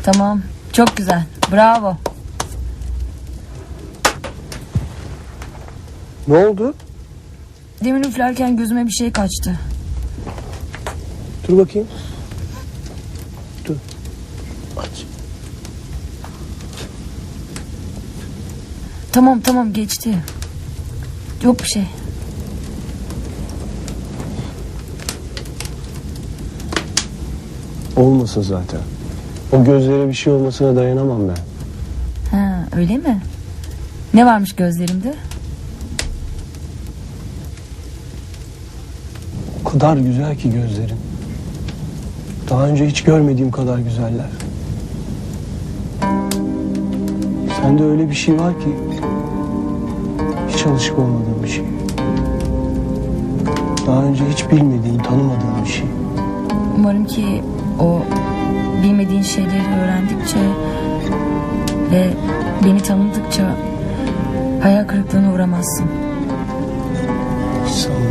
Tamam. Çok güzel. Bravo. Ne oldu? Demin üflerken gözüme bir şey kaçtı. Dur bakayım. Dur. Aç. Tamam geçti. Yok bir şey. Olmasın zaten. O gözlere bir şey olmasına dayanamam ben. Ha, öyle mi? Ne varmış gözlerimde? O kadar güzel ki gözlerin. Daha önce hiç görmediğim kadar güzeller. Sende öyle bir şey var ki hiç alışık olmadığım bir şey. Daha önce hiç bilmediğim, tanımadığım bir şey. Umarım ki o bilmediğin şeyleri öğrendikçe ve beni tanıdıkça hayal kırıklığına uğramazsın. Hiç sanmam.